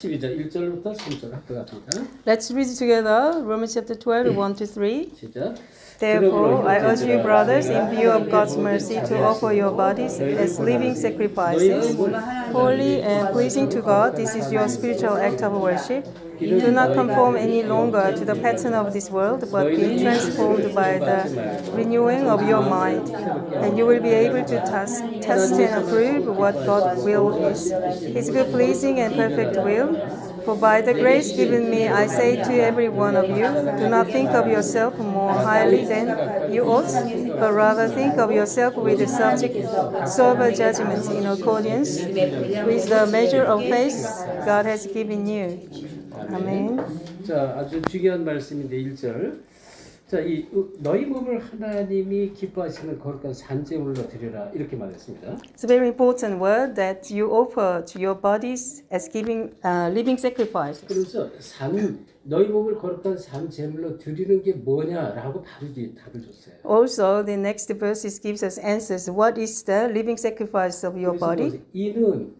12절 1절부터 3절 학교 같습니다. Let's read together Romans chapter 12, 1 to 3. 시작. Therefore, I urge you, brothers, in view of God's mercy, to offer your bodies as living sacrifices, holy and pleasing to God. This is your spiritual act of worship. Do not conform any longer to the pattern of this world, but be transformed by the renewing of your mind, and you will be able to test and approve what God's will is, His good, pleasing, and perfect will. For by the grace given me, I say to every one of you, do not think of yourself more highly than you ought, but rather think of yourself with sober judgment in accordance with the measure of faith God has given you. 아멘. 자, 아주 중요한 말씀인데 1절. 자, 이 너희 몸을 하나님이 기뻐하시는 거룩한 산제물로 드리라 이렇게 말했습니다. It's a very important word that you offer to your bodies as giving living sacrifices. 그래서 너희 몸을 거룩한 산제물로 드리는 게 뭐냐라고 바로 답을 줬어요. Also, the next verses gives us answers. What is the living sacrifice of your body? 이는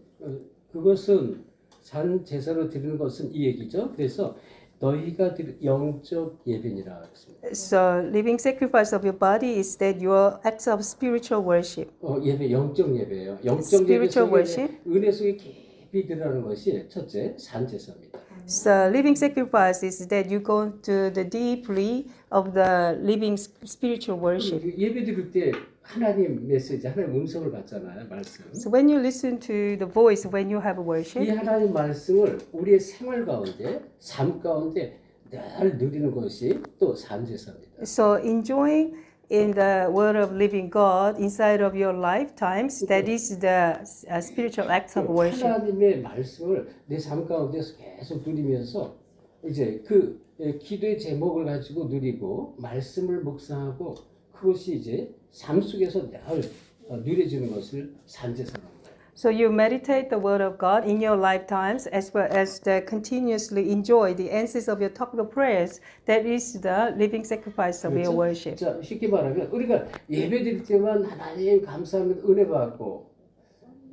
그것은 산 제사로 드리는 것은 이 얘기죠. 그래서 너희가 드릴 영적 예배니라 그랬습니다. So, living sacrifice of your body is that your acts of spiritual worship. 예배 영적 예배예요. 영적 Spiritual 예배 worship. 속에 은혜 속에 깊이 들어가는 것이 첫째 산 제사입니다. So, living sacrifice is that you go to the deeply of the living spiritual worship. 예배 드릴 때 하나님 메시지, 하나님 음성을 받잖아요, 말씀. So, when you listen to the voice when you have 이 worship, 하나님 말씀을 우리의 생활 가운데, 삶 가운데 늘 누리는 것이 또 산제사입니다. so enjoying in the word of living God inside of your lifetimes, that is the spiritual act of worship. 하나님의 말씀을 내 삶 가운데서 계속 누리면서 이제 그 기도의 제목을 가지고 누리고 말씀을 묵상하고 그것이 이제 삶 속에서 늘 누려지는 것을 산제사라고 합니다. So you meditate the word of God in your lifetimes as well as the continuously enjoy the answers of your topical prayers. That is the living sacrifice of your worship. 자, 쉽게 말하면 우리가 예배 드릴 때만 하나님 감사합니다 은혜 받고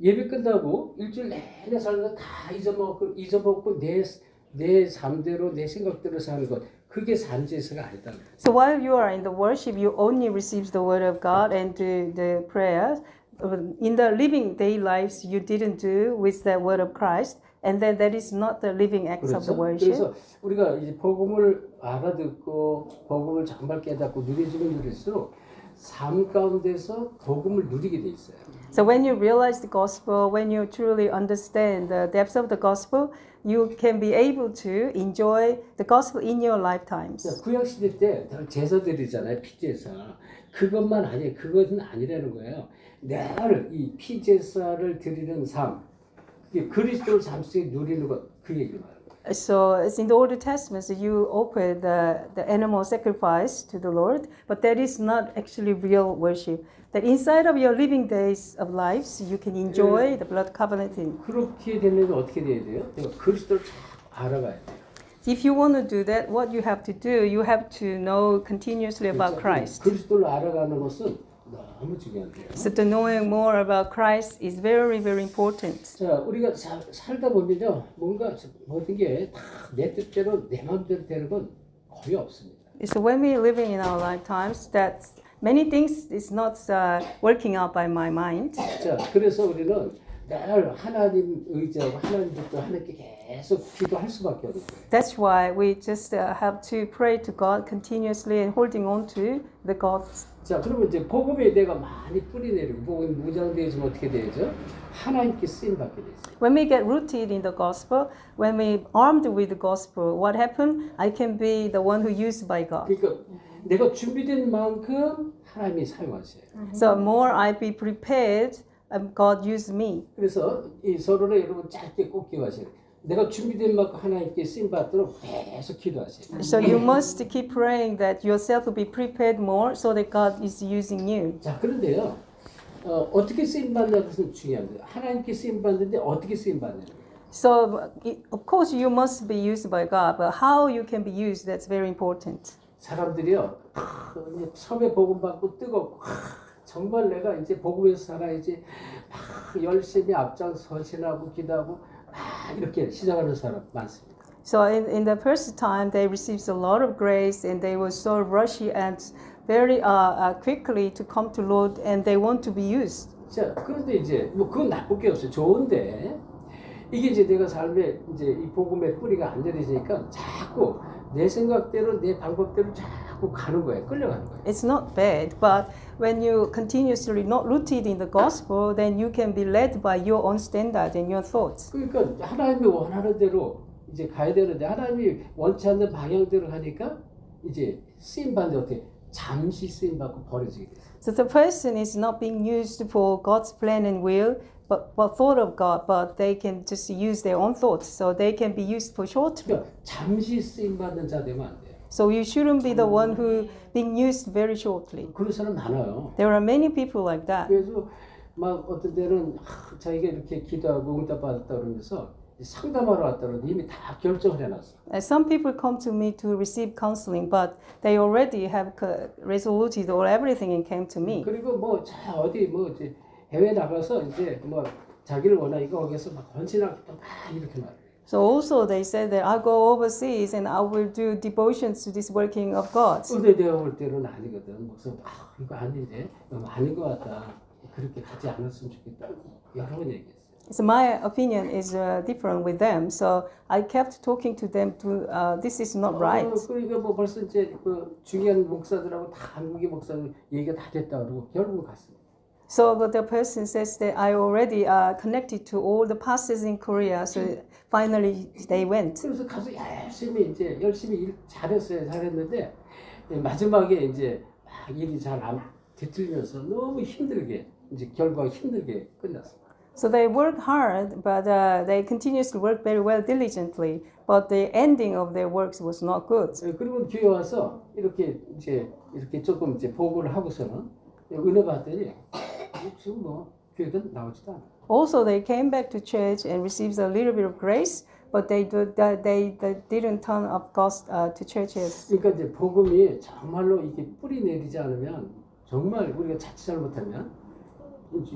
예배 끝나고 일주일 내내 살면서 다 잊어먹고 내 삶대로 내 생각대로 사는 것 그게 산제사가 아니다. So while you are in the worship, you only receive the word of God and do the prayers. In the living day lives, you didn't do with the word of Christ, and then that is not the living acts of the worship. 그래서 우리가 이제 복음을 알아듣고 복음을 정말 깨닫고 누려지면 누릴수록 삶 가운데서 복음을 누리게 돼 있어요. So when you realize the gospel, when you truly understand the depths of the gospel, you can be able to enjoy the gospel in your lifetimes. 구약 시대 때 제사 드리잖아요, 피제사. 그것만 아니에요. 그것은 아니라는 거예요. 늘 이 피제사를 드리는 삶, 그리스도를 삶 속에 누리는 것, 그 얘기를 말합니다. So as in the Old Testament, so you offer the animal sacrifice to the Lord, but that is not actually real worship. That inside of your living days of lives, you can enjoy the blood covenant thing. 그렇게 되려면 어떻게 돼야 돼요? 내가 그리스도를 잘 알아가야 돼요. If you want to do that, what you have to do, you have to know continuously about Christ. 그리스도를 알아가는 것은 너무 중요한데요. So the knowing more about Christ is very, very important. 자, 우리가 살다 보면요, 뭔가 모든 게 다 내 뜻대로 내 마음대로 되는 건 거의 없습니다. So when we living in our lifetimes, that many things is not working out by my mind. 자, 그래서 우리는 늘 하나님 의지하고 하나님 듣고 하나님께 계속 기도할 수밖에 없는 거예요. That's why we just have to pray to God continuously and holding on to the God. 자, 그러면 이제 복음에 내가 많이 뿌리 내리고 복음이 무장되어지면 어떻게 되죠? 하나님께 쓰임 받게 되죠. When we get rooted in the gospel, when we armed with the gospel, what happened? I can be the one who used by God. 그러니까 내가 준비된 만큼 하나님이 사용하세요. So more I be prepared, God use me. 그래서 이 서로를 여러분 짧게 꼭 기도하세요. 내가 준비된 만큼 하나님께 쓰임 받도록 계속 기도하세요. So you must keep praying that yourself will be prepared more so that God is using you. 자, 그런데요. 어떻게 쓰임 받냐 그것은 중요합니다. 하나님께 쓰임 받는데 어떻게 쓰임 받냐. So of course you must be used by God, but how you can be used, that's very important. 사람들이요. 처음에 복음 받고 뜨겁고 정말 내가 이제 복음에서 살아야지 막 열심히 앞장 서신하고 기도하고 막 이렇게 시작하는 사람 많습니다. So in the first time, they received a lot of grace, and they were so rushy and very quickly to come to Lord, and they want to be used. 자, 그런데 이제 뭐 그건 나쁠 게 없어요. 좋은데 이게 이제 내가 삶에 이제 이 복음의 뿌리가 안 들여지니까 자꾸 내 생각대로 내 방법대로 자꾸 가는 거예요. 끌려가는 거예요. It's not bad, but when you continuously not rooted in the gospel, then you can be led by your own standard and your thoughts. 그러니까 하나님이 원하는 대로 이제 가야 되는데 하나님이 원치 않는 방향대로 가니까 이제 쓰임 받는데 어떻게 잠시 쓰임 받고 버려지게 돼요. So the person is not being used for God's plan and will, but thought of God, but they can just use their own thoughts, so they can be used for shortly. 그러니까 잠시 쓰임 받는 자 되면 안 돼요. So you shouldn't be the one who being used very shortly. 그런 사람 많아요. There are many people like that. 그래서 막 어떤 때는 자기가 이렇게 기도하고 응답 받았다 그러면서 상담하러 왔다 그러는데 이미 다 결정을 해놨어. Some people come to me to receive counseling, but they already have resolved all everything and came to me. 그리고 뭐 자 어디 뭐 이제 해외 나가서 이제 뭐 자기를 원하니까 거기서 막 헌신하고 막 이렇게 말해. So also they said that I'll go overseas and I will do devotions to this working of God. 근데 내가 볼 때는 아니거든. 그래서 이거 아닌데 아닌 것 같다. 그렇게 가지 않았으면 좋겠다. 여러 번 얘기했어. So my opinion is different with them. So I kept talking to them to this is not right. 그러니까 뭐 벌써 이제 그 중요한 목사들하고 다 한국의 목사들 얘기가 다 됐다 그러고 결국 갔습니다. So but the person says that I already connected to all the pastors in Korea. So finally they went. 그래서 가서 열심히 일 잘했는데 마지막에 이제 막 일이 잘 안 뒤틀리면서 너무 힘들게 이제 결과가 힘들게 끝났어. So they worked hard, but they continuously worked very well diligently. But the ending of their works was not good. 그리고 교회 와서 이렇게 조금 이제 보고를 하고서는 은혜 받더니 지금 뭐 교회도 나오지도 않아. Also, they came back to church and received a little bit of grace, but they didn't turn up to churches. 그러니까 이제 복음이 정말로 이게 뿌리 내리지 않으면 정말 우리가 자칫 잘못하면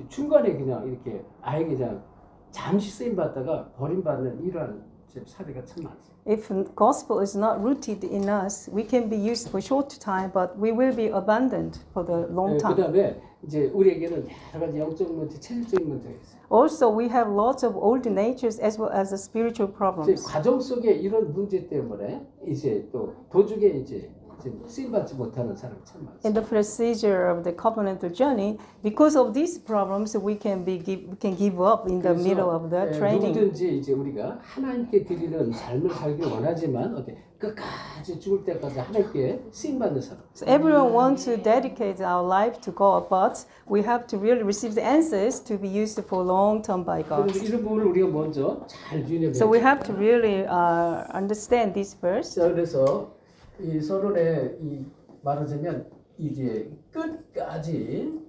중간에 그냥 이렇게 아예 그냥 잠시 쓰임 받다가 버림받는 이러한 사례가 참 많습니다. If the gospel is not rooted in us, we can be used for short time, but we will be abandoned for the long time. 그다음에 이제 우리에게는 여러 가지 영적 문제, 체질적인 문제가 있어요. Also, we have lots of old natures as well as the spiritual problems. 과정 속에 이런 문제 때문에 이제 또 도중에 이제 쓰임 받지 못하는 사람이 참 많습니다. In the procedure of the covenantal journey, because of these problems, we can give up in the middle of the training. 누구든지 이제 우리가 하나님께 드리는 삶을 살기를 원하지만 끝까지 죽을 때까지 하나님께 쓰임 받는 사람. So everyone wants to dedicate our life to God, but we have to really receive the answers to be used for long term by God. 그래서 이런 부분을 우리가 먼저 잘 유념해야 So we have to really understand this first. 자, 그래서 이 서론에 이 말하자면 이제 끝까지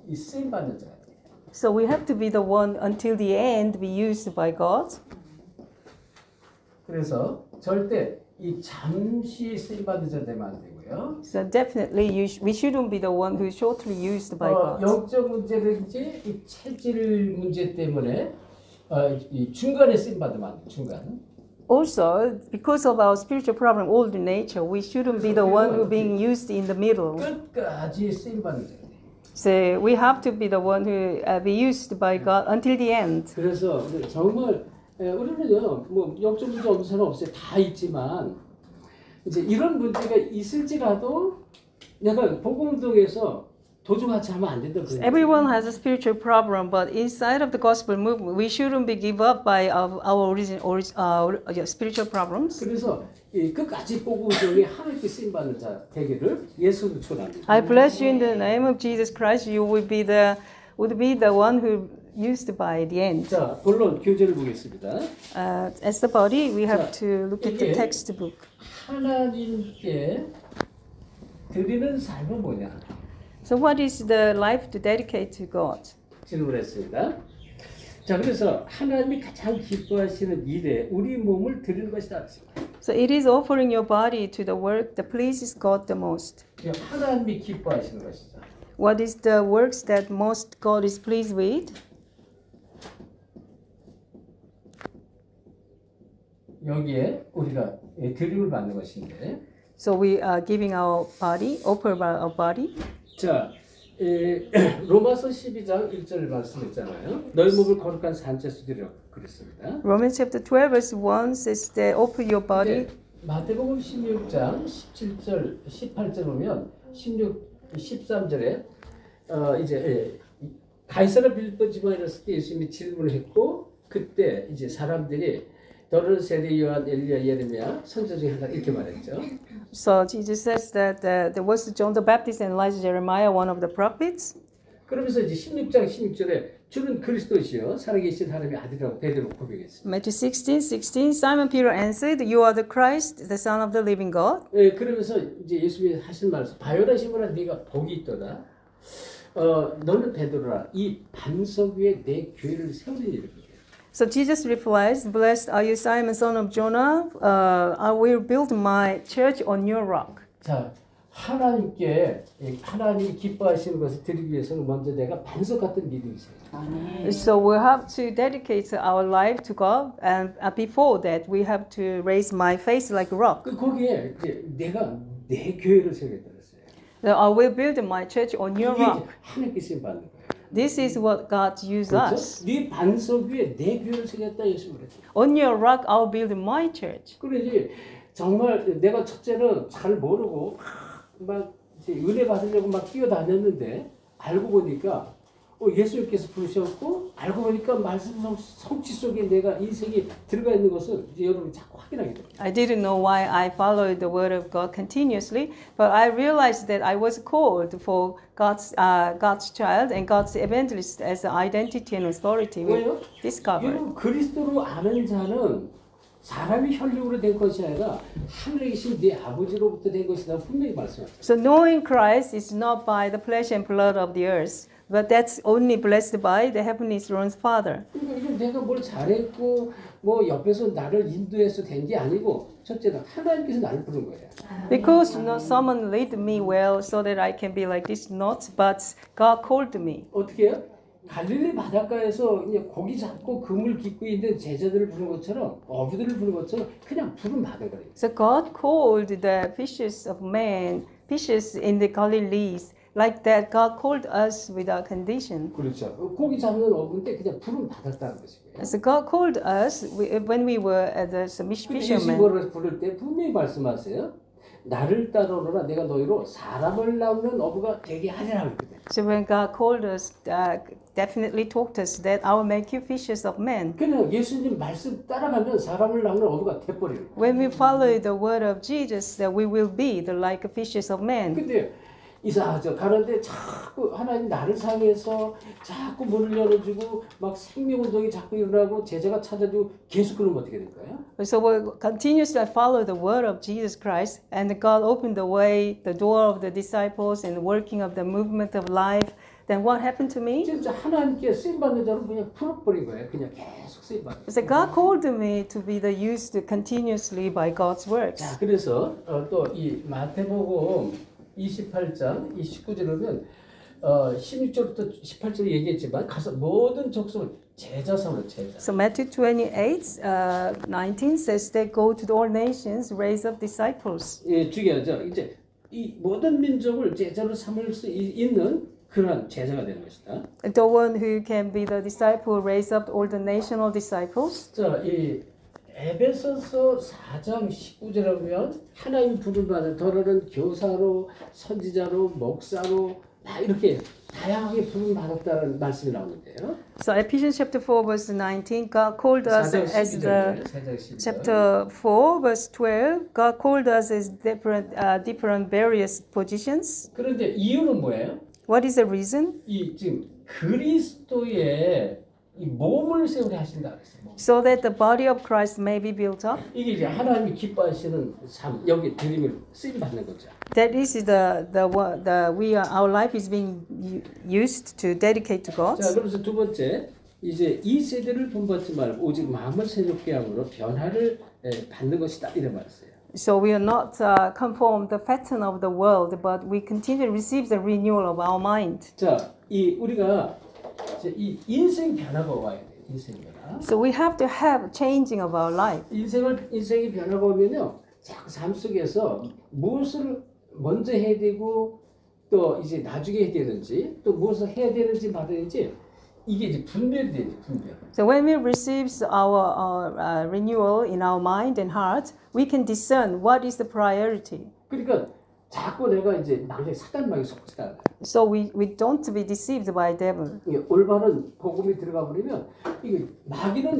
이 쓰임 받는 자가 돼요. So we have to be the one until the end be used by God. 그래서 절대 이 잠시 쓰임 받는 자 되면 안 되고요. So definitely we shouldn't be the one who is shortly used by God. 영적 문제든지 이 체질 문제 때문에 이 중간에 쓰임 받으면 안 돼요. 중간. Also, because of our spiritual problem, old nature, we shouldn't be the one who being used in the middle. 끝까지 쓰임 받는 자. So we have to be the one who be used by God until the end. 그래서 정말 우리는요, 뭐 영적 문제 없는 사람 없어요. 다 있지만 이제 이런 문제가 있을지라도 내가 복음동에서 도중하지 하면 안 된다. Everyone has a spiritual problem, but inside of the gospel movement, we shouldn't be give up by our spiritual problems. 그래서 이 끝까지 복음동에 하나님께 쓰임 받는 자 되기를 예수는 축원합니다. I bless you in the name of Jesus Christ. You would be the one who used by the end. 자, 본론 교재를 보겠습니다. As the body, we have to look at the textbook. 하나님께 드리는 삶은 뭐냐? So what is the life to dedicate to God? 질문했습니다. 자, 그래서 하나님이 가장 기뻐하시는 일에 우리 몸을 드리는 것이다. So it is offering your body to the work that pleases God the most. 하나님이 기뻐하시는 것이다. What is the works that most God is pleased with? 여기에 우리가 드림을 받는 것인데, So we are giving our body, offer our body. 자, 로마서 12장 1절 말씀했잖아요. 너희 몸을 거룩한 산채소 드리라 그랬습니다. Romans chapter 12 verse 1 says that offer your body. 마태복음 16장 17절, 18절 보면 13절에 이제 가이사라 빌립보 지방에 있을 때 예수님이 질문을 했고, 그때 이제 사람들이 너는 세례 요한 엘리야 예레미야 선지자 중에 하나 이렇게 말했죠. So Jesus says that there was John the Baptist and Elijah Jeremiah, one of the prophets. 그러면서 이제 16장 16절에 주는 그리스도시요 살아계신 하나님의 아들이라고 베드로 고백했습니다. Matthew 16:16 Simon Peter answered, "You are the Christ, the Son of the living God." 그러면서 이제 예수님이 하신 말씀, 바요라 시몬아 네가 복이 있도다. 너는 베드로라 이 반석 위에 내 교회를 세우는 일이다. So Jesus replies, "Blessed are you, Simon, son of Jonah. I will build my church on your rock." 자, 하나님께 하나님 기뻐하시는 것을 드리기 위해서는 먼저 내가 반석 같은 믿음이 있어요. So we have to dedicate our life to God, and before that, we have to raise my faith like a rock. 거기에 이제 내가 내 교회를 세우겠다 그랬어요. So I will build my church on your 이게 rock. 이제 하나님께 쓰임 받는 거예요. This is what God used us. 그렇죠? 네 반석 위에 내 교회를 세우겠다 예수 그랬어요. On your rock, I'll build my church. 그러지 정말 내가 첫째는 잘 모르고 막 이제 은혜 받으려고 막 뛰어다녔는데 알고 보니까 예수님께서 부르셨고 알고 보니까 말씀 성취 속에 내가 인생이 들어가 있는 것을 이제 여러분이 자꾸 확인하게 됩니다. I didn't know why I followed the word of God continuously, but I realized that I was called for God's child and God's evangelist as an identity and authority. We 왜요? discovered. 여러분 그리스도로 아는 자는 사람이 혈육으로 된 것이 아니라 하늘에 계신 네 아버지로부터 된 것이다 분명히 말씀하셨어요. So knowing Christ is not by the flesh and blood of the earth, but that's only blessed by the heavenly throne's Father. 그러니까 이건 내가 뭘 잘했고 뭐 옆에서 나를 인도해서 된 게 아니고 첫째는 하나님께서 나를 부른 거예요. Because not someone led me well so that I can be like this, not, but God called me. 어떻게 해요? 갈릴리 바닷가에서 그냥 고기 잡고 그물 깃고 있는 제자들을 부른 것처럼 어부들을 부른 것처럼 그냥 부름 받은 거예요. So God called the fishes of man, fishes in the Galilees, like that God called us without condition. 그렇죠. 고기 잡는 어부인데 그냥 부름 받았다는 것이고요. So God called us when we were as a fishermen. 예수님을 부를 때 분명히 말씀하세요. 나를 따라오너라 내가 너희로 사람을 낳는 어부가 되게 하리라 그랬거든요. So when God called us, definitely taught us that I will make you fishers of men. 그냥 예수님 말씀 따라가면 사람을 낳는 어부가 돼버리는 거예요. When we follow the word of Jesus, that we will be the like fishers of men. 근데 이상하죠. 가는데 자꾸 하나님 나를 상해서 자꾸 문을 열어주고 막 생명운동이 자꾸 일어나고 제자가 찾아주고 계속 그러면 어떻게 될까요? So we continuously follow the word of Jesus Christ, and God opened the way, the door of the disciples, and the working of the movement of life. Then what happened to me? 진짜 하나님께 쓰임 받는 자로 그냥 풀어버린 거예요. 그냥 계속 쓰임 받는. So God called me to be the used continuously by God's works. 자, 그래서 또 이 마태복음 28장 29절에 보면 16절부터 18절 얘기했지만 가서 모든 족속을 제자 삼으라 제자. So Matthew 28, 19 says that go to all nations, raise up disciples. 예, 중요하죠. 이제 이 모든 민족을 제자로 삼을 수 있는 그런 제자가 되는 것이다. The one who can be the disciple, raise up all the national disciples. 자, 이 에베소서 4장 19절에 보면 하나님 부름 받은 더러는 교사로 선지자로 목사로 다 이렇게 다양하게 부름 받았다는 말씀이 나오는데요. So Ephesians chapter 4 verse 19, God called us 4장 as 12절, the chapter 4 verse 12, God called us as different various positions. 그런데 이유는 뭐예요? What is the reason? 이 지금 그리스도의 이 몸을 세우게 하신다 그랬어요. So that the body of Christ may be built up. 이게 이제 하나님이 기뻐하시는 삶, 여기 드림을 쓰임 받는 거죠. That is our life is being used to dedicate to God. 자, 그래서 두 번째 이제 이 세대를 본받지 말고 오직 마음을 새롭게 함으로 변화를 받는 것이다 이런 말이었어요. So we are not conform the pattern of the world, but we continue to receive the renewal of our mind. 자, 이 우리가 이제 이 인생 변화가 와야 돼요. 인생 변화. So we have to have changing of our life. 인생이 변하고 오면요, 자꾸 삶 속에서 무엇을 먼저 해야 되고 또 이제 나중에 해야 되는지 또 무엇을 해야 되는지 말아야 되는지 이게 이제 분별이 되죠, 분별. So when we receive our renewal in our mind and heart, we can discern what is the priority. 그러니까 자꾸 내가 이제 사단마귀 속지 않아요. So we don't be deceived by devil. 올바른 복음이 들어가 버리면 이게 마귀는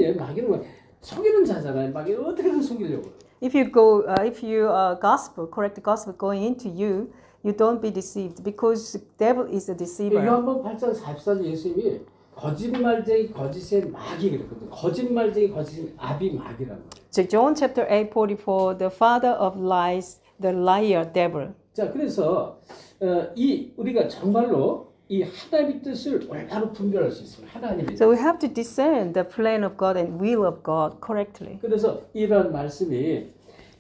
속이는 자잖아요. 마귀는 어떻게든 속이려고. If you gospel, correct gospel going into you, you don't be deceived because devil is a deceiver. 요한복음 8장 44절 예수님이 거짓말쟁이 거짓의 마귀 그랬거든요. 거짓말쟁이 거짓의 아비 마귀라고. So John chapter 8:44, the father of lies, the liar, devil. 자, 그래서 우리가 정말로 이 하나님의 뜻을 올바로 분별할 수 있습니다. 하나님의. So we have to discern the plan of God and will of God correctly. 그래서 이런 말씀이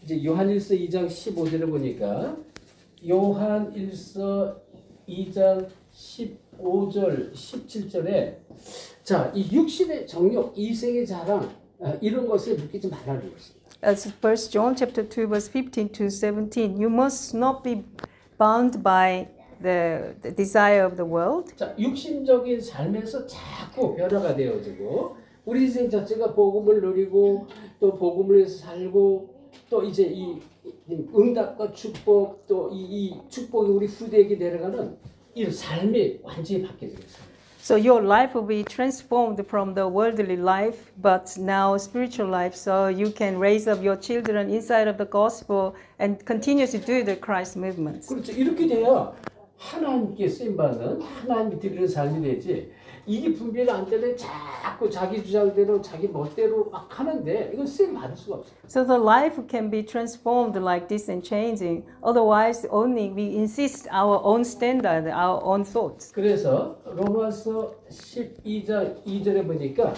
이제 요한일서 2장 15절에 보니까 요한일서 2장 15절 17절에 자, 이 육신의 정욕, 이생의 자랑 이런 것에 묶이지 말라는 것입니다. As 1 John chapter 2 verse 15 to 17, you must not be bound by the desire of the world. 자, 육신적인 삶에서 자꾸 변화가 되어지고 우리 인생 자체가 복음을 누리고 또 복음을 위해서 살고 또 이제 이 응답과 축복 또 이 축복이 우리 후대에게 내려가는 이 삶이 완전히 바뀌어져 있어요. So your life will be transformed from the worldly life, but now spiritual life. So you can raise up your children inside of the gospel and continue to do the Christ movements. 그렇죠. 이렇게 돼야 하나님께 쓰임받는 하나님이 드리는 삶이 되지. 이게 분별이 안 되면 자꾸 자기 주장대로 자기 멋대로 막 하는데 이건 쓰임받을 수가 없어요. So the life can be transformed like this and changing. Otherwise, only we insist our own standard, our own thoughts. 그래서 로마서 12장 2절에 보니까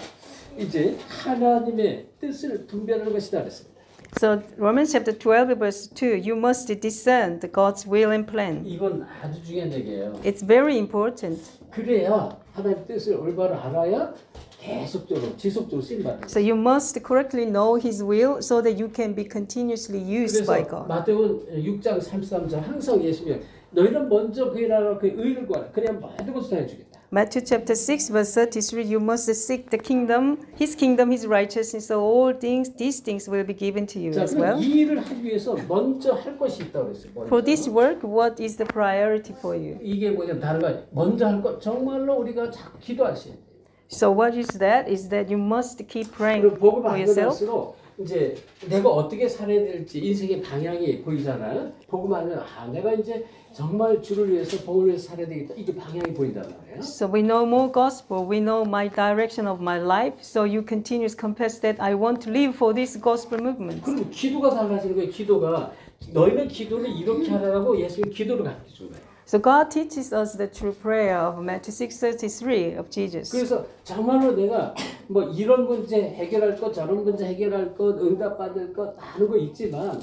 이제 하나님의 뜻을 분별하는 것이다 그랬습니다. So Romans chapter 12 verse 2, you must discern the God's will and plan. 이건 아주 중요한 얘기예요. It's very important. 그래야 하나님의 뜻을 올바로 알아야 계속적으로 지속적으로 쓰임받는 거예요. So you must correctly know His will so that you can be continuously used by 그래서 God. 마태복음 6장 33절 항상 예수님이 너희는 먼저 그의 나라와 그의 의를 구하라. 그래야 모든 것을 다 해주겠다. Matthew chapter 6 verse 33, you must seek the kingdom, His righteousness, so all these things will be given to you 자, as 그럼 well. 이 일을 하기 위해서 먼저 할 것이 있다고 그랬어요. 먼저. For this work, what is the priority for you? 이게 뭐냐면 다른 거 아니에요. 먼저 할 것 정말로 우리가 기도하셔야 돼요. So what is that? Is that you must keep praying 그리고 복음 for 알고 yourself. 날수록 이제 내가 어떻게 살아야 될지 인생의 방향이 보이잖아요. 복음 알면 내가 이제 정말 주를 위해서 복음을 위해서 살아야 되겠다. 이게 방향이 보인단 말이에요. So we know more gospel. We know my direction of my life. So you continuously confess that I want to live for this gospel movement. 그럼 기도가 달라지는 거예요. 기도가 너희는 기도를 이렇게 하라고 예수님 기도를 가르쳐 준 거예요. So God teaches us the true prayer of Matthew 6:33 of Jesus. 그래서 정말로 내가 뭐 이런 문제 해결할 것, 저런 문제 해결할 것, 응답받을 것 많은 거 있지만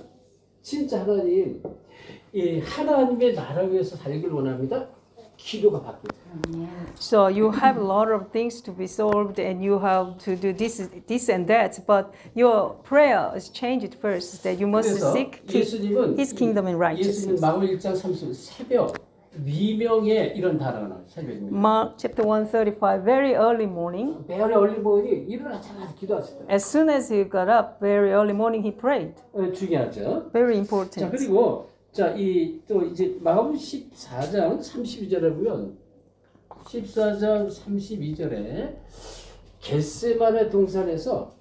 진짜 하나님 이 하나님의 나라를 위해서 살기를 원합니다. 기도가 바뀌어요. So you have a lot of things to be solved, and you have to do this and that. But your prayer is changed first. That you must 그래서 seek 예수님은 His kingdom and 예수님 righteousness. 마가복음 1장 30절 새벽 미명에 이런 단어가 나와요. 새벽입니다. Mark chapter 1:35, very early morning. 베어리 얼리버니 일어나자마자 기도하셨어요. As soon as he got up, very early morning, he prayed. 중요하죠. Very 자 important. 그리고 또 이제 마가복음 14장 32절에 보면 14장 32절에 겟세마네 동산에서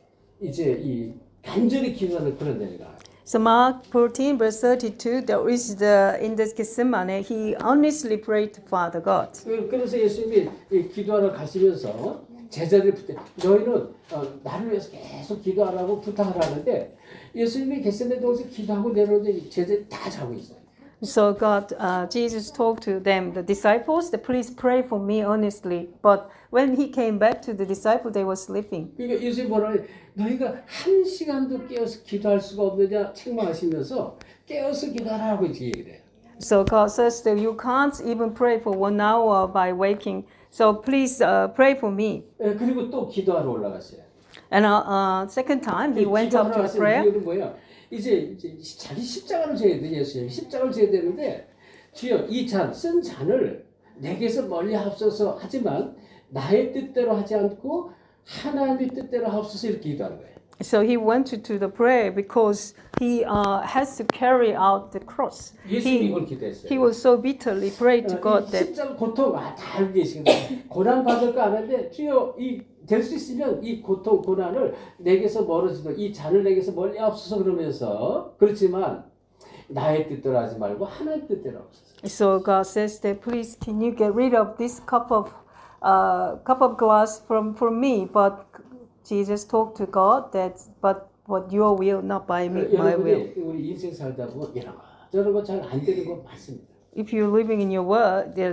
이제 이 간절히 기도하는 그런 내용이 나와요. So Mark 14 verse 32, there is in the Gethsemane, he honestly prayed to Father God. 그래서 예수님이 기도하러 가시면서 제자들이 너희는 나를 위해서 계속 기도하라고 부탁을 하는데 예수님이 겟세마네 동산에서 기도하고 내려오는데 제자들이 다 자고 있어요. So Jesus talked to them, the disciples, that please pray for me honestly. But when he came back to the disciples, they were sleeping. 그러니까 예수님 뭐라 너희가 한 시간도 깨어서 기도할 수가 없느냐 책망하시면서 깨어서 기도하라고 얘기를 해요. So God says that you can't even pray for 1 hour by waking. So please pray for me. 그리고 또 기도하러 올라갔어요. And second time he went up to the prayer. 이유는 뭐야? 이제 자기 십자가를 져야 돼. 예수님 십자가를 져야 되는데 주여 이 잔 쓴 잔을 내게서 멀리 하옵소서 하지만 나의 뜻대로 하지 않고 하나님의 뜻대로 하옵소서 이렇게 기도하는 거예요. So he went to the prayer because he has to carry out the cross. 예수님이 이걸 기도했어요. He was so bitterly prayed to God that 십자가 고통 다 알고 계시거든요. 고난 받을 거 아는데 주여 이 될 수 있으면 이 고통 고난을 내게서 멀어지도 이 잔을 내게서 멀리 하옵소서 그러면서 그렇지만 나의 뜻대로 하지 말고 하나님의 뜻대로 하옵소서. so God says that please can you get rid of this cup of glass from me, but Jesus talked to God that but your will not by me my will. 여러분이 우리 인생 살다 보면 이런 거 저런 거 잘 안 되는 거 많습니다. If you're living in your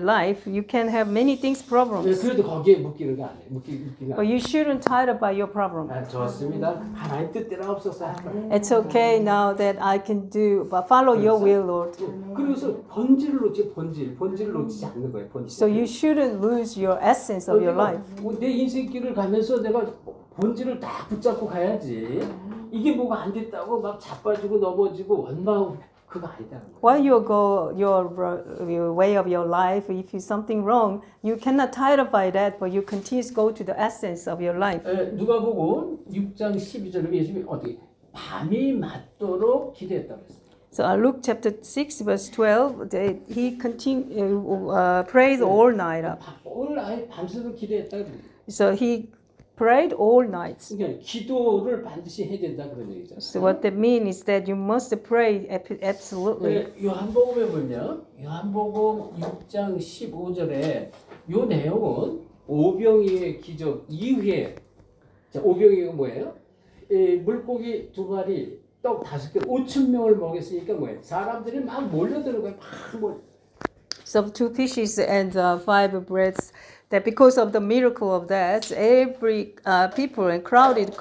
life, you can have many things problems. 그래도 거기에 묶이는 거 아니에요. 묶이는 거 But you shouldn't tie up by your problem. 좋습니다. 하나님 뜻대로 없어서. It's okay now that I can do, but follow your will, Lord. 그래서 본질을 놓지 본질을 놓치지 않는 거예요. 본질. So you shouldn't lose your essence of your life. 내 인생길을 가면서 내가 본질을 딱 붙잡고 가야지. 이게 뭐가 안 됐다고 막 자빠지고 넘어지고 원망하고 그거 아니다는 거예요. While you go your way of your life, if you something wrong, you cannot tie up by that, but you continue to go to the essence of your life. 누가복음 6장 12절에 예수님이 어떻게 밤이 맞도록 기도했다고 했어요. So Luke chapter 6 verse 12, he prayed all night up. 아예 밤새도록 기도했다 그래요. So he prayed all nights. 그러니까 기도를 반드시 해야 된다 그런 얘기죠. So what that means is that you must pray absolutely. 요한복음에 보면 요한복음 6장 15절에 요 내용은 오병이의 기적 이후에 자, 오병이가 뭐예요? 물고기 2마리 떡 5개 5천 명을 먹였으니까 뭐예요? 사람들이 막 몰려드는 거예요. 막 몰려. So 2 fishes and 5 breads. That because of the miracle of that, every people and crowded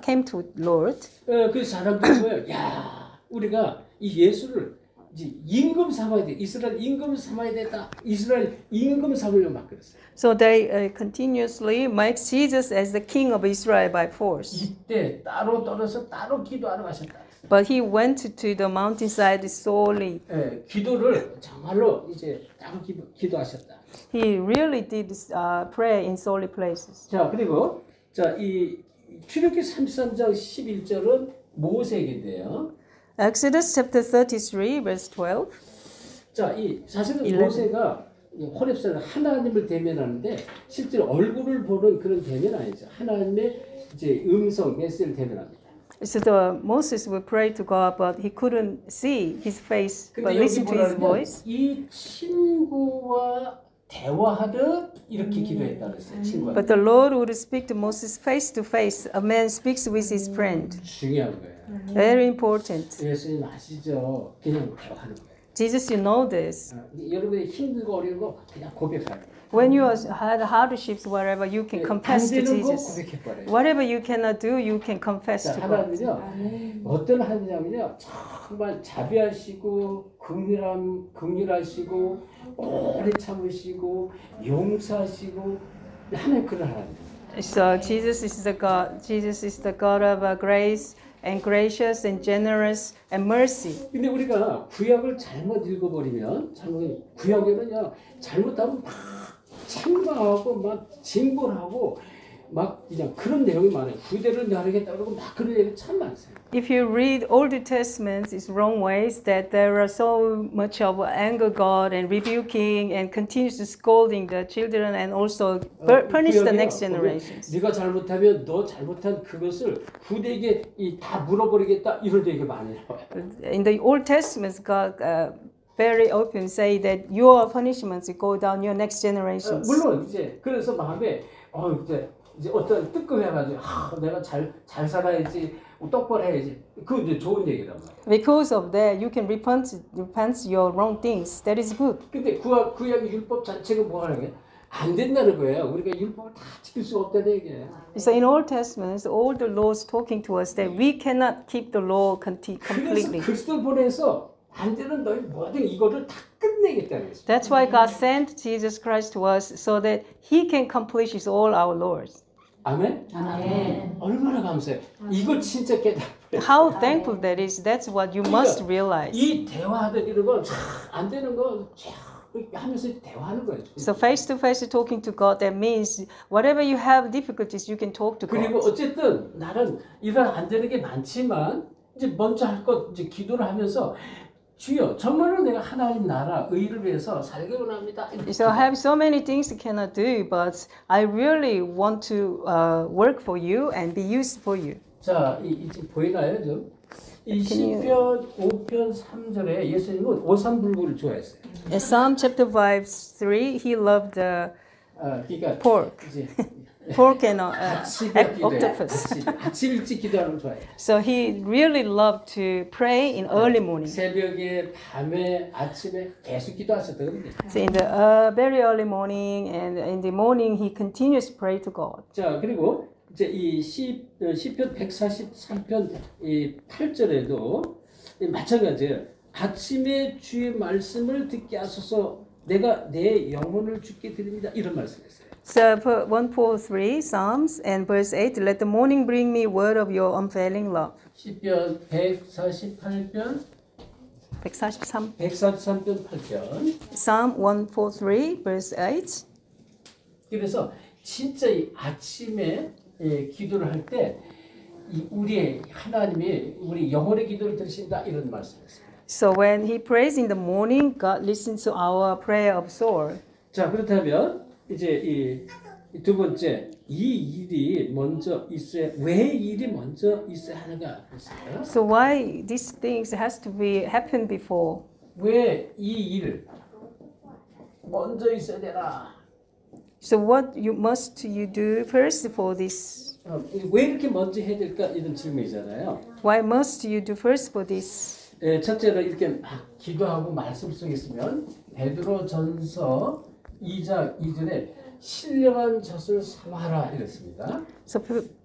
came to Lord. 그 사람들이 뭐예요? 야, 우리가 이 예수를 이제 임금 삼아야 돼. 이스라엘 임금 삼아야 된다. 이스라엘 임금 삼으려고 막 그랬어요. So they continuously make Jesus as the king of Israel by force. 이때 따로 떨어서 따로 기도하러 가셨다. But he went to the mountainside solely. 기도를 정말로 이제 따로 기도하셨다. He really did pray in solely places. 자, 그리고 이 출애굽기 33장 11절은 모세기인데요. Exodus chapter 33 verse 12. 자, 이 사실은 모세가 호렙산을 하나님을 대면하는데 실제로 얼굴을 보는 그런 대면 아니죠. 하나님의 이제 음성 메시지를 대면합니다. So Moses would pray to God, but he couldn't see his face, but listen to his voice. 이 친구와 대화하듯 이렇게 기도했다 그랬어요. 친구와. But the Lord would speak to Moses face to face. A man speaks with his friend. 중요한 거예요. Very important. 예수님 아시죠? 그냥 대화하는 거예요. Jesus, you know this. 여러분이 힘들고 어려운 거 그냥 고백하는 거예요. When you had hardships, whatever, you can confess to Jesus. Whatever you cannot do, you can confess to God. 하나님은요, 어떤 하나님이냐면요, 정말 자비하시고 긍휼하시고 오래 참으시고 용서하시고 하나님 그런 하나님. So Jesus is the God. Jesus is the God of grace and gracious and generous and mercy. 근데 우리가 구약을 잘못 읽어버리면 구약에는요 잘못하면 막 책망하고 막 징벌하고 막 그냥 그런 내용이 많아요. 후대를 나르겠다 그러고 막 그런 얘기 참 많습니다. If you read Old Testament, it's wrong ways that there are so much of anger God and rebuking and continuous scolding the children and also punish the next generations. 네가 잘못하면 너 잘못한 그것을 후대에게 다 물어버리겠다 이런 얘기가 많이 나와요. In the Old Testament, God very open say that your punishments will go down your next generations. 물론 이제 그래서 마음에 이제 어떤 뜨끔해가지고 내가 잘 살아야지 똑바로 해야지 그건 이제 좋은 얘기란 말이야. Because of that, you can repent your wrong things. That is good. 근데 구약의 율법 자체가 뭐 하는 게 안 된다는 거예요. 우리가 율법을 다 지킬 수 없다는 얘기예요. So in Old Testament, all the laws talking to us that we cannot keep the law completely. 그래서 그리스도를 보내서 안 되는 너희 모든 이거를 다 끝내겠다는 거죠. That's why God sent Jesus Christ to us so that He can accomplish all our laws. 아멘? 아멘. 얼마나 감사해요. 이걸 진짜 깨달아요. How thankful that is. That's what you must realize. 이 대화하던 이런 거안 되는 거 하면서 대화하는 거예요. So face to face talking to God, that means whatever you have difficulties, you can talk to 그리고 God. 어쨌든 나는 이런 안 되는 게 많지만 이제 먼저 할 것 이제 기도를 하면서 주여 정말로 내가 하나님 나라 의를 위해서 살기 원합니다. So I have so many things I cannot do, but I really want to work for you and be used for you. 자, 지금 보이나요 좀? 이 시편 5편 3절에 예수님은 오삼불구를 좋아했어요. In Psalm chapter 5, 3, he loved 그러니까 pork. 이제 Pork and 아침에 기도해. octopus. 아침 일찍 기도하는 걸 좋아해요. So he really loved to pray in early morning. 새벽에, 밤에, 아침에 계속 기도하셨거든요. So in the very early morning and in the morning, he continues to pray to God. 자, 그리고 이제 이 시편 143편 이 8절에도 마찬가지예요. 아침에 주의 말씀을 듣게 하소서 내가 내 영혼을 주께 드립니다. 이런 말씀이었어요. So 143 Psalms and verse 8, let the morning bring me word of your unfailing love. 시편 143편 143. 143편 8편. Psalm 143 verse 8. 그래서 진짜 이 아침에 기도를 할 때 우리의 하나님이 우리 영혼의 기도를 들으신다 이런 말씀이었어요. So when he prays in the morning, God listens to our prayer of soul. 자, 그렇다면 이제 이 두 번째 이 일이 먼저 있어야 왜 일이 먼저 있어야 하는가 했어요. So why these things has to be happen before? 왜 이 일 먼저 있어야 되나? So what you do first for this? 왜 이렇게 먼저 해야 될까 이런 질문이잖아요. Why must you do first for this? 첫째는 이렇게 막 기도하고 말씀 속에 있으면 베드로전서 2장 2절에 신령한 젖을 삼아라 이랬습니다. So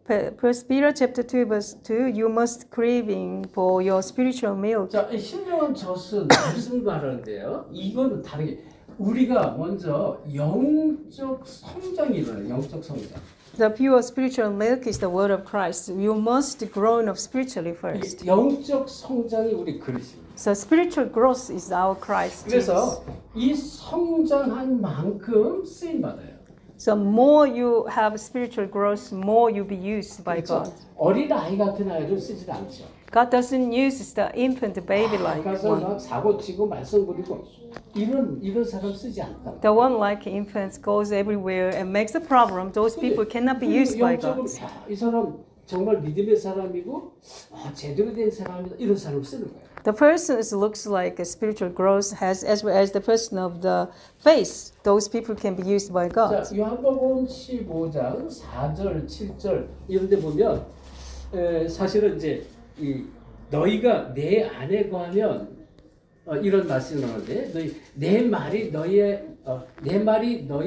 First Peter chapter 2 verse 2, you must craving for your spiritual milk. 자, 이 신령한 젖은 무슨 말하는데요? 이거는 다르게 우리가 먼저 영적 성장이 일어나요. 영적 성장. The pure spiritual milk is the word of Christ. You must grow up spiritually first. 영적 성장이 우리 그리스도입니다. So spiritual growth is our Christ. Jesus. 그래서 이 성장한 만큼 쓰임 받아요. So more you have spiritual growth, more you be used by God. 어린 아이 같은 아이를 쓰지 않죠. God doesn't use the infant baby like 가서 one. 막 사고 치고 말썽 부리고 이런 사람 쓰지 않다. The one like infants goes everywhere and makes a problem. Those people cannot be used by 영적으로 God. 이 사람 정말 믿음의 사람이고 제대로 된 사람이다 이런 사람을 쓰는 거예요. The person looks like a spiritual growth as well as the person of the faith. Those people can be used by God. 자, 요한복음 15장 4절, 7절 이런 데 보면 사실은 이제 너희가 내 안에 거하면 이런 말씀이 나오는데 내 말이 너희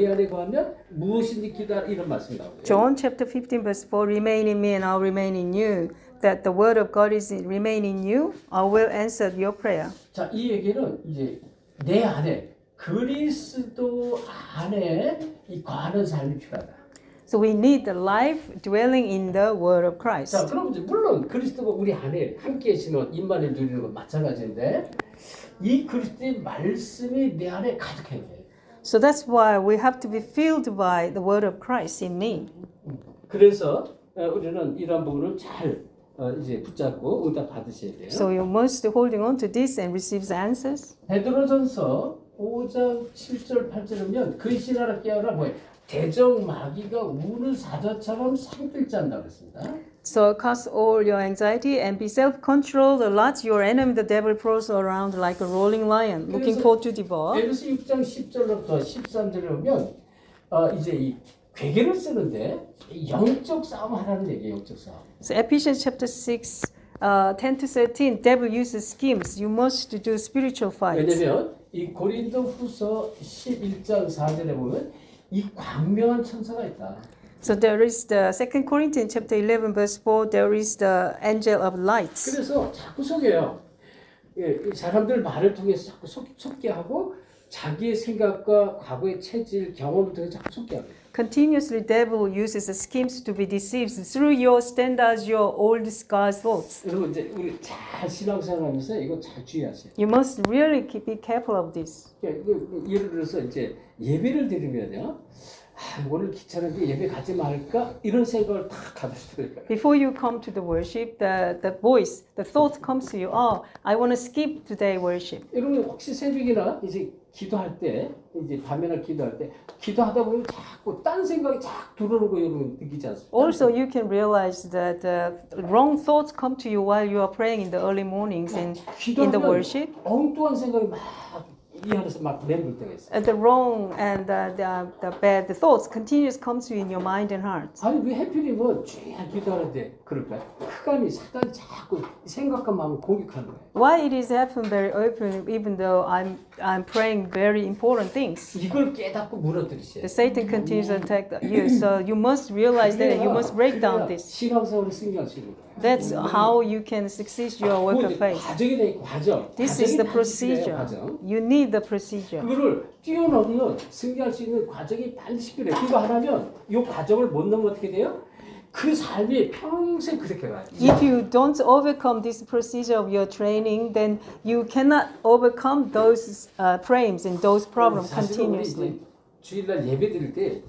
안에 거하면 무엇인지 기도하라 이런 말씀이 나오고요. John chapter 15 verse 4, remain in me and I'll remain in you. That the word of God is remain in you, I will answer your prayer. 자, 이 얘기는 이제 내 안에 그리스도 안에 이 거하는 삶이 필요하다. So we need the life dwelling in the word of Christ. 자, 그럼 이제 물론 그리스도가 우리 안에 함께 계시는 임만을 누리는 건 마찬가지인데 이 그리스도의 말씀이 내 안에 가득해야 돼. So that's why we have to be filled by the word of Christ in me. 그래서 우리는 이러한 부분을 잘 이제 붙잡고 응답 받으셔야 돼요. So you must holding on to this and receive the answers. 베드로전서 5장 7절 8절이면 근신하라 깨어라 뭐예요? 대적 마귀가 우는 사자처럼 산길 짠다 그랬습니다. So cast all your anxiety and be self-controlled. Let your enemy, the devil, prowls around like a rolling lion, looking forward to devour. 에베소 6장 10절부터 13절에 보면 이제 이 괴계를 쓰는데 영적 싸움 하라는 얘기예요. 영적 싸움. So Ephesians chapter 6, 10 to 13, devil uses schemes. You must do spiritual fights. 왜냐면 이 고린도후서 11장 4절에 보면 이 광명한 천사가 있다. So there is the 2 Corinthians chapter 11 verse 4, there is the angel of light. 그래서 자꾸 속여요. 이 사람들 말을 통해서 자꾸 속게 하고 자기의 생각과 과거의 체질, 경험을 통해서 자꾸 속게 하고. Continuously, devil uses the schemes to be deceived through your standards, your old scarred thoughts. 여러분 이제 우리 잘 신앙생활하면서 이거 잘 주의하세요. You must really be careful of this. 예를 들어서 이제 예배를 드리면요. 오늘 귀찮은데 예배 가지 말까 이런 생각을 딱 가졌어요. Before you come to the worship, the voice, the thought comes to you. Oh, I want to skip today worship. 여러분 혹시 새벽이나 이제 기도할 때 이제 밤에나 기도할 때 기도하다 보면 자꾸 딴 생각이 자꾸 들어오는 거 여러분 느끼지 않습니까? Also, you can realize that wrong thoughts come to you while you are praying in the early mornings in the worship. 엉뚱한 생각이 막 이 안에서 막 맴돌 때가 있어요. The wrong and the bad thoughts continues comes to you in your mind and heart. 아니 왜 해필이면 주야 기도하는데 그럴까요? 흑암이 사단이 자꾸 생각과 마음을 공격하는 거예요. Why it is happen very open even though I'm praying very important things. 이걸 깨닫고 무너뜨리셔야 The Satan continues to attack you, so you must realize that and you must break down this. 신앙생활을 승리할 수 있는 거예요. That's how you can succeed your work of faith. 과정이 돼 과정. This is the procedure. You need the procedure. 그거를 뛰어넘으면 승리할 수 있는 과정이 반드시 필요해. 그거 하나면 이 과정을 못 넘으면 어떻게 돼요? 그 삶이 평생 그렇게 가요. If you don't overcome this procedure of your training, then you cannot overcome those frames and those problems continuously. 주일날 예배 드릴 때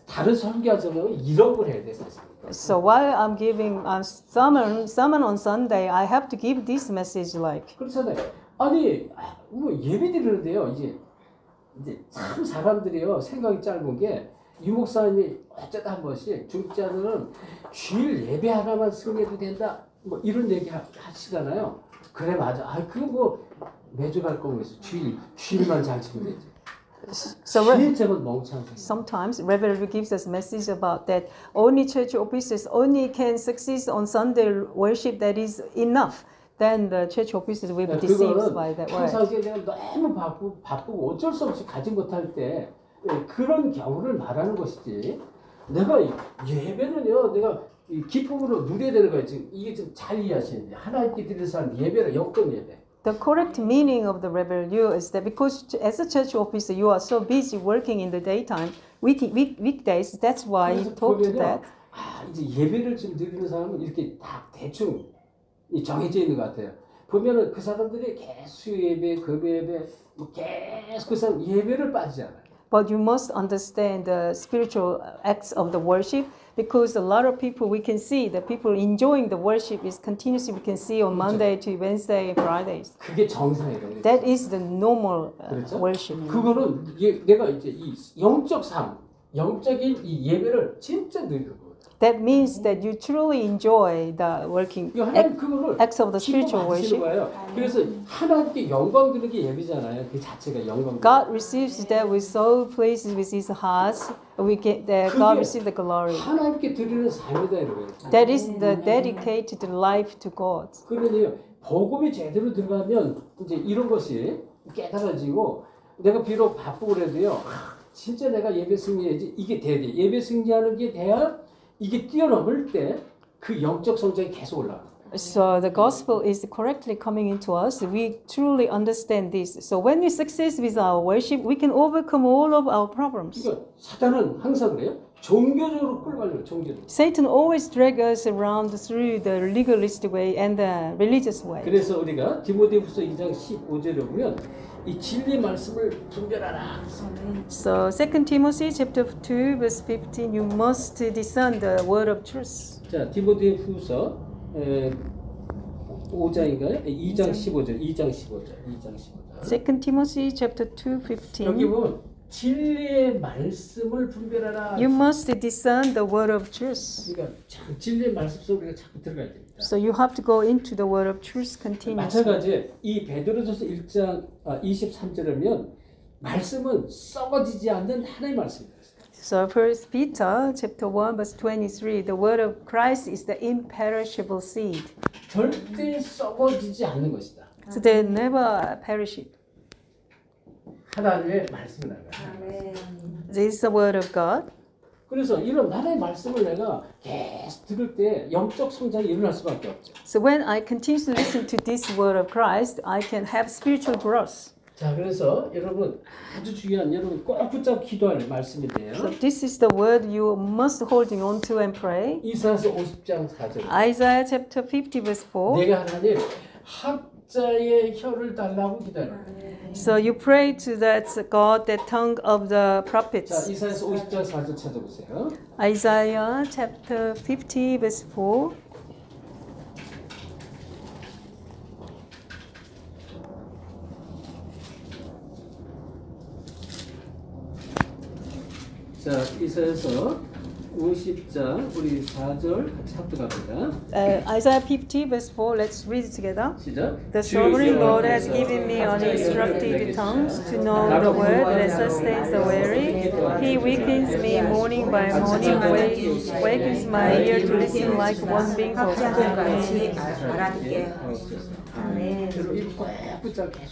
다른 설교자들은 이런 걸 해야 돼 사실. So while I'm giving sermon on Sunday, I have to give this message like. 그렇잖아요. 아니 뭐 예배 드리는데요. 이제 참 사람들이요 생각이 짧은 게 유목사님이 어쩌다 한 번씩 중직자들은 주일 예배 하나만 승리해도 된다. 뭐 이런 얘기 하시잖아요. 그래 맞아. 아 그거 뭐 매주 갈 거고 있어. 주일만 잘 지면 되지. So sometimes Reverend gives us message about that only church officers only can succeed on Sunday worship. That is enough. Then the church officers will be deceived by that way. 평상시에 내가 너무 바쁘고 어쩔 수 없이 가지 못할 때 그런 경우를 말하는 것이지. 내가 예배는요, 내가 기쁨으로 누려야 되는 거예요. 지금 이게 좀 잘 이해하셔야 돼요. 하나님께 드리는 사람 예배는 영권 예배. The correct meaning of the rebel you is that because as a church officer you are so busy working in the daytime, weekdays. That's why he talked to that. 이제 예배를 지금 드리는 사람은 이렇게 다 대충 정해져 있는 것 같아요. 보면은 그 사람들이 계속 예배, 금요 예배, 계속 그 사람 예배를 빠지지 않아요. But you must understand the spiritual acts of the worship because a lot of people we can see the people enjoying the worship is continuously we can see on Monday to Wednesday and Fridays. 그게 정상이에요. That is the normal worship. 그거는 내가 이제 이 영적 삶, 영적인 이 예배를 진짜 누리는 거예요. That means that you truly enjoy the working acts of the spiritual worship. 그래서 하나님께 영광 드리는 게 예배잖아요. 그 자체가 영광. God receives that with so pleased with His heart. We get that God receives the glory. 하나님께 드리는 삶이다 이거예요. That is the dedicated life to God. 그러니요 복음이 제대로 들어가면 이제 이런 것이 깨달아지고 내가 비록 바쁘고 그래도요 진짜 내가 예배 승리해야지 이게 돼야 돼. 예배 승리하는 게 돼야 이게 뛰어넘을 때 그 영적 성장이 계속 올라가요. So the gospel is correctly coming into us. We truly understand this. So when we succeed with our worship, we can overcome all of our problems. 그러니까 사탄은 항상 그래요. 종교적으로 끌어가려고 종교적으로. Satan always drags us around through the legalistic way and the religious way. 그래서 우리가 디모데후서 2장 15절에 보면 이 진리의 말씀을 분별하라. So 2 Timothy chapter 2 verse 15, you must discern the word of truth. 자, 디모데후서 5장인가요? 2장 15절. 2 Timothy chapter 2 15. 여기 보면 진리의 말씀을 분별하라. You must discern the word of truth. 그러니까 진리의 말씀 속에 우리가 자꾸 들어가야 됩니다. So you have to go into the word of truth continuously. 마찬가지 이 베드로전서 1장 23절이면 말씀은 썩어지지 않는 하나님의 말씀입니다. So 1 Peter chapter 1 verse 23, the word of Christ is the imperishable seed. 절대 썩어지지 않는 것이다. So they never perish. 하나님의 말씀을 알아요. This is the word of God. 그래서 이런 하나님의 말씀을 내가 계속 들을 때 영적 성장이 일어날 수밖에 없죠. So when I continue to listen to this word of Christ, I can have spiritual growth. 자, 그래서 여러분 아주 중요한 여러분 꼭 붙잡고 기도할 말씀인데요. So this is the word you must holding on to and pray. 이사야서 50장 4절. Isaiah chapter 50 verse 4. 내가 하나님 학자의 혀를 달라고 기다려. So you pray to that God, the tongue of the 자, prophets. 이사야서 50장 4절 찾아보세요. Isaiah chapter 50 verse 4. 자, 이사야서 50장 우리 4절 같이 합독합니다. Isaiah 50 verse 4. Let's read it together. 시작. The sovereign Lord has given me uninstructed tongues to know the word that sustains the weary. He wakens me morning by morning, wakens my ear to listen like one being taught.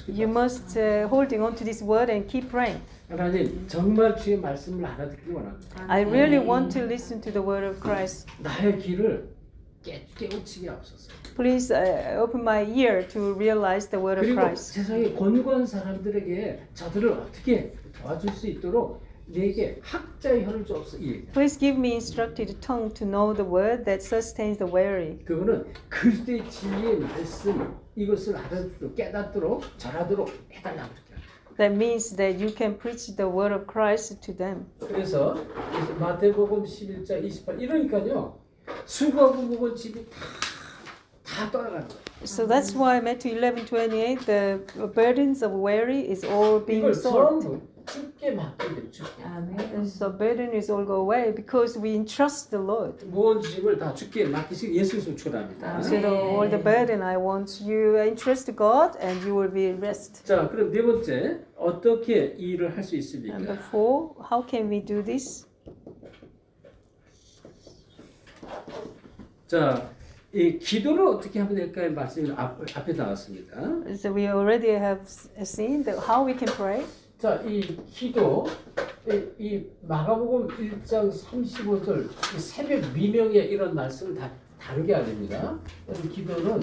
You must holding on to this word and keep praying. 하나님 정말 주의 말씀을 알아듣기 원합니다. I really want to listen to the word of Christ. 나의 귀를 깨우치게 하옵소서. Please open my ear to realize the word of 그리고 Christ. 세상에 권고한 사람들에게 저들을 어떻게 도와줄 수 있도록 내게 학자의 혀를 주옵소서. Please give me instructed tongue to know the word that sustains the weary. 그거는 그리스도의 진리의 말씀 이것을 알아듣도록 깨닫도록 전하도록 해달라고 그렇게. That means that you can preach the word of Christ to them. 그래서 마태복음 11장 28 이러니까요 수고하고 무거운 집이 다 떠나가는 거예요. So that's why Matthew 11:28, the burdens of weary is all being 이걸 solved. 전부 주께 맡게 돼요. 주께. And so burden is all go away because we entrust the Lord. 무거운 짐을 다 주께 맡기시고 예수께서 축원합니다. So all the burden I want you entrust to God and you will be rest. 자, 그럼 네 번째 어떻게 이 일을 할 수 있습니까? Number 4, how can we do this? 자, 이 기도를 어떻게 하면 될까의 말씀이 앞에 나왔습니다. So we already have seen how we can pray. 자, 이 기도, 이 마가복음 1장 35절 새벽 미명에 이런 말씀을 다 다르게 아닙니다. 기도는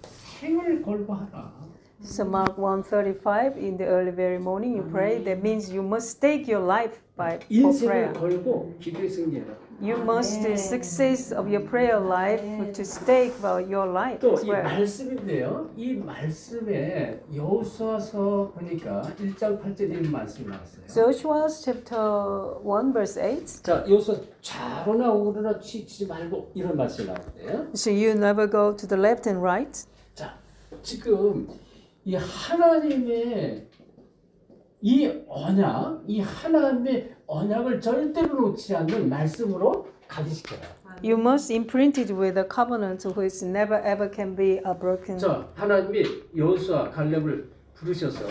생을 걸고 하라. So Mark 1:35, in the early very morning you pray. That means you must stake your life for 인생을 prayer. 걸고 기도에 승리해라. You must success of your prayer life to stake your life 또 as 이 well. 말씀인데요. 이 말씀에 여호수아서 보니까 1장 8절에 이런 말씀이 나왔어요. Joshua chapter 1 verse 8. 자, 여호수아 좌로나 우로나 치지 말고 이런 말씀이 나오는데요. So you never go to the left and right. 자, 지금 이 하나님의 이 언약, 이 하나님의 언약을 절대로 놓지 않는 말씀으로 가기시켜라. You must imprint it with a covenant which never ever can be broken. 자, 하나님이 여호수아 갈렙을 부르셔서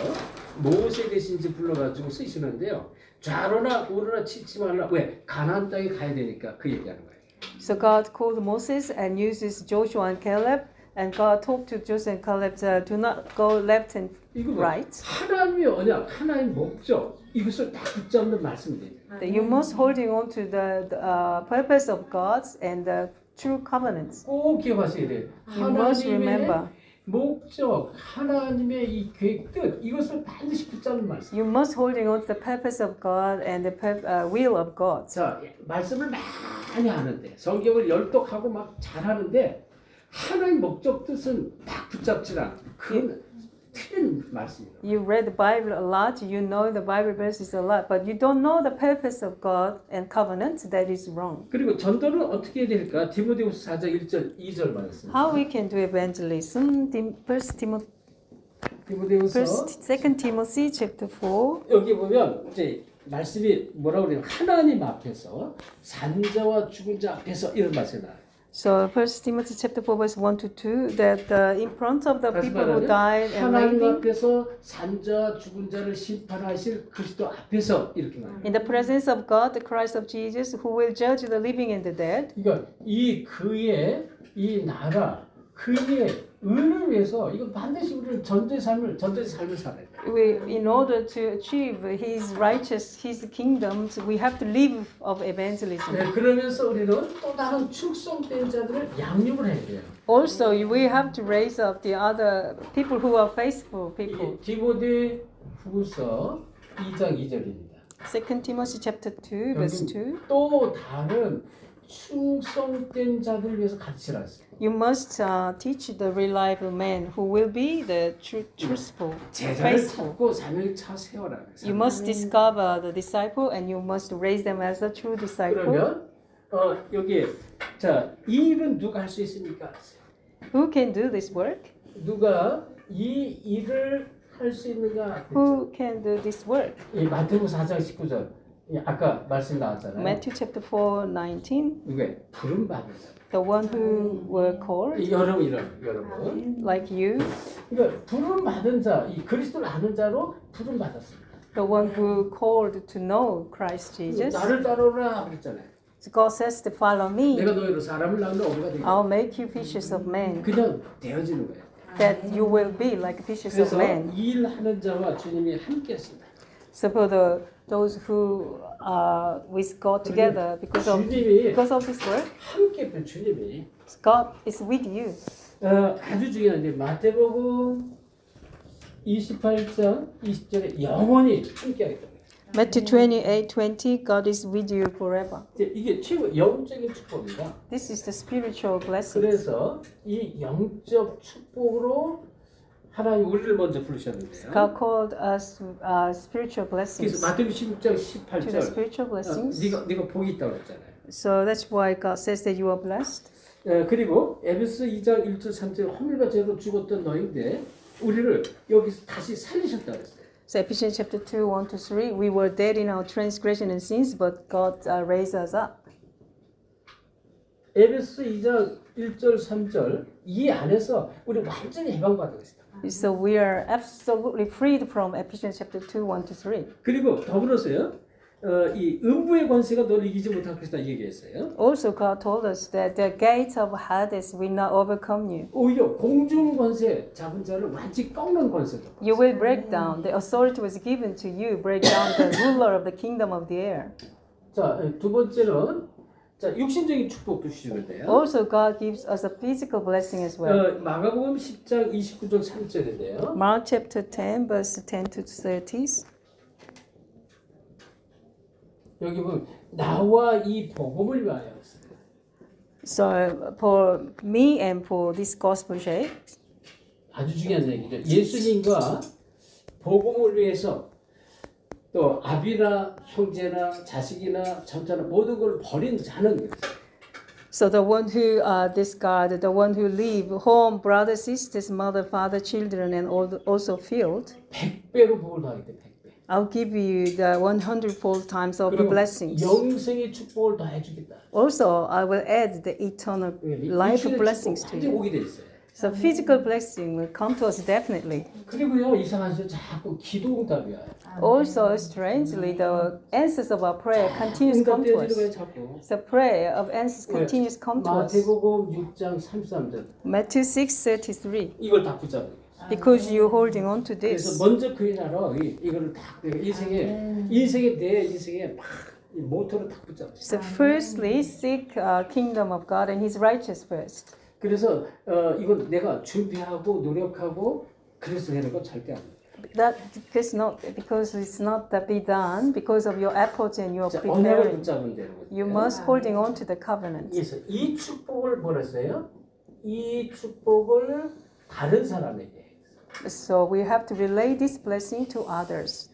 모세 대신지 불러가지고 쓰시는데요. 좌로나 우로나 치지 말라. 왜? 가나안 땅에 가야 되니까 그 얘기하는 거예요. So God called Moses and uses Joshua and Caleb, and God talked to Joshua and Caleb, do not go left and right. 하나님의 언약, 하나님의 목적 이것을 다 붙잡는 말씀이 돼요. That you must holding on to the purpose of God and the true covenants. 꼭 기억하셔야 돼요. You must remember. 목적, 하나님의 이 계획, 뜻 이것을 반드시 붙잡는 말씀. You must holding on to the purpose of God and the will of God. 자, 말씀을 많이 하는데 성경을 열독하고 막 잘하는데 하나님 목적 뜻은 딱 붙잡지 않아. 그건 틀린 말씀이에요. You read the Bible a lot, you know the Bible verses a lot, but you don't know the purpose of God and covenant. That is wrong. 그리고 전도는 어떻게 해야 될까? 디모데후서 4장 1절 2절 말씀. How we can do evangelism? First 디모데후서 2 Timothy chapter 4. 여기 보면 이제 말씀이 뭐라고 그래요? 하나님 앞에서 산자와 죽은 자 앞에서 이런 말씀이 나와요. So 1 Timothy chapter 4 verse 1 to 2, that in front of the people who died and 하나님 living, 앞에서 산자 죽은 자를 심판하실 그리스도 앞에서 이렇게 말해요. in the presence of God, the Christ of Jesus, who will judge the living and the dead. 그러니까 이 그의 이 나라 그의 의를 위해서 이건 반드시 우리는 전도의 삶을 살아야 돼. In order to achieve His righteous, His kingdoms, we have to live of evangelism. 네, 그러면서 우리는 또 다른 축성된 자들을 양육을 해야 돼요. Also, we have to raise up the other people who are faithful people. 디모데 후서 2장 2절입니다. 2 Timothy chapter 2, verse 2. 또 다른 충성된 자들을 위해서 가르치라 했어요. You must teach the reliable man who will be the truthful, 제자를 faithful. 찾고 사명차 세워라. You must discover the disciple and you must raise them as a true disciple. 그러면 여기 이 일은 누가 할 수 있습니까? Who can do this work? 누가 이 일을 할 수 있는가? Who can do this work? 이 마태복음 4장 19절. 아까 말씀 나왔잖아요. Matthew chapter 4, 19. 이게 부름 받은 자. The one who were called, 여러분. like you. 그러니까 부름 받은 자, 이 그리스도를 아는 자로 부름 받았습니다. The one who called to know Christ Jesus. 나를 따르라 그랬잖아요. So God says to follow me. 내가 너희로 사람을 낳는 어부가 되겠다. I'll make you fishers of men. 그냥 되어지는 거예요. That you will be like fishers of 그래서 men. 일하는 자와 주님이 함께하신다. So for those who are with God together because of this work, 함께 주님이 God is with you. 아주 중요한데 마태복음 28장 20절에 영원히 함께하겠다. Matthew 28:20, God is with you forever. 이게 최고 영적인 축복입니다. This is the spiritual blessing. 그래서 이 영적 축복으로 하나님 우리를 먼저 부르셨는데요. God called us spiritual blessings. 그래서 마태복음 16장 To the 18절. spiritual blessings. 네가 복이 있다고 그랬잖아요. So that's why God says that you are blessed. 그리고 에베소 2장 1절 3절 허물과 죄로 죽었던 너희인데 우리를 여기서 다시 살리셨다 그랬어요. So Ephesians chapter 2, 1 to 3, we were dead in our transgression and sins, but God raised us up. 에베소 2장 1절 3절 이 안에서 우리 완전히 해방받고 있습니다. So we are absolutely freed from Ephesians chapter 2, 1 to 3. 그리고 더불어서요. 이 음부의 권세가 너를 이기지 못할 것이다 얘기했어요. Also God told us that the gates of Hades will not overcome you. 오히려 공중 권세 잡은 자를 완전히 꺾는 권세도. You will break down. The authority was given to you. Break down the ruler of the kingdom of the air. 자, 두 번째는 육신적인 축복도 주시는데요. Also God gives us a physical blessing as well. 마가복음 10장 29절 3절인데요. Mark chapter 10, verse 10 to 30. 여기 보면 나와 이 복음을 위하여. So for me and for this gospel sake, 아주 중요한 얘기죠. 예수님과 복음을 위해서 또 아비나 형제나 자식이나 전자나 모든 걸 버린 자는 so the one who discard, the one who leave home, brothers, sisters, mother, father, children, and also field, 100배로 복을 더하기 때문에 100배. I'll give you the 100-fold times of the 그리고 blessings. 영생의 축복을 더해 주겠다. Also, I will add the eternal life blessings to 완전히 you. 오게 돼 있어요. So physical blessing will come to us definitely. 그리고요 이상하죠. 자꾸 기도응답이야. Also, strangely, the answers of our prayer continues come to us. 응답되어지는 거예요 자꾸. The prayer of answers continues come to us. 마태복음 6장 33절. Matthew 6:33. 이걸 다 붙잡아요. Because you're holding on to 그래서 this. 먼저 그의 나라 이거를 딱 인생에 내 인생에 막 이 모토를 딱 붙잡았어요. So firstly, seek kingdom of God and His righteous first. 그래서 이건 내가 준비하고 노력하고 그래서 되는 건 절대 아니에요. That because it's not that be done because of your efforts and your 언약을 preparing. 붙잡으면 되는 거죠. You must holding on to the covenant. 그래서 이 축복을 뭐랬어요? 이 축복을 다른 사람에게. So we have to relay this blessing to others.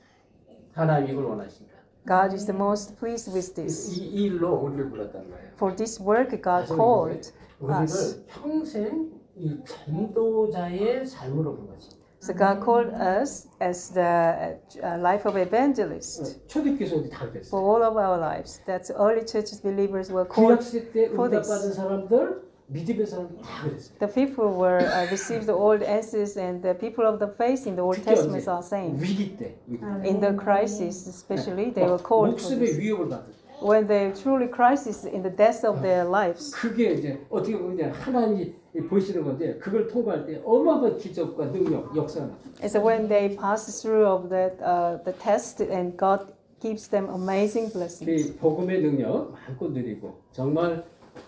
하나님 이걸 원하신다. God is the most pleased with this. 이 일로 우리를 불렀단 말이에요. For this work, God called 우리를 us. 평생 이 전도자의 삶으로 부른 거지. So God called us as the life of evangelist 초대교회에서 다 for 그랬어요. all of our lives. That early church believers were called. 구약시대 때 for this. 응답받은 사람들, 믿음의 사람들 다 그랬어요. The people were received the old answers, and the people of the faith in the Old 특히 Testament are saying. 위기 때, 위기 때. In the crisis, especially, they were called for 목숨의 this. 위협을 받을 때. when they truly crisis in the death of their lives. 그게 이제 어떻게 보면 하나님이 보시는 건데 그걸 통과할 때 어마어마한 기적과 능력, 역사가 It's when they pass through of that the test and God gives them amazing blessings. 그 복음의 능력 많고 누리고 정말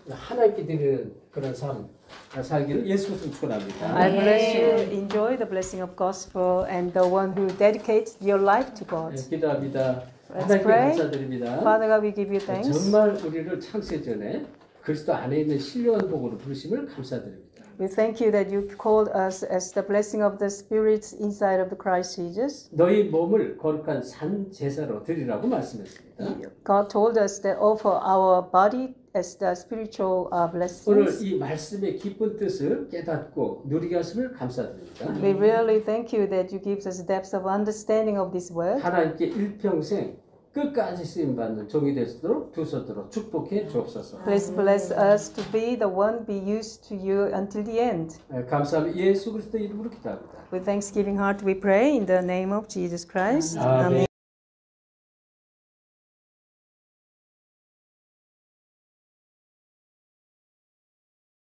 하나님께 드리는 그런 삶 살기를 예수 그리스도 축원합니다. I bless you. Enjoy the blessing of gospel and the one who dedicates your life to God. 기도합니다. Let's 하나님께 pray. 감사드립니다. Father God, we give you thanks. 정말 우리를 창세 전에 그리스도 안에 있는 신령한 복으로 부르심을 감사드립니다. We thank you that you called us as the blessing of the spirits inside of the Christ Jesus. 너희 몸을 거룩한 산 제사로 드리라고 말씀했습니다. God told us that offer our body as the spiritual 오늘 blessings. 이 말씀의 깊은 뜻을 깨닫고 누리게 하심을 감사드립니다. We really thank you that you give us depth of understanding of this word. 하나님께 일평생 끝까지 쓰임 받는 종이 될 수 있도록 두서도록 축복해 주옵소서. Please bless us to be the one be used to you until the end. 감사합니다. 예수 그리스도 이름으로 기도합니다. With thanksgiving heart we pray in the name of Jesus Christ. 아멘. Amen.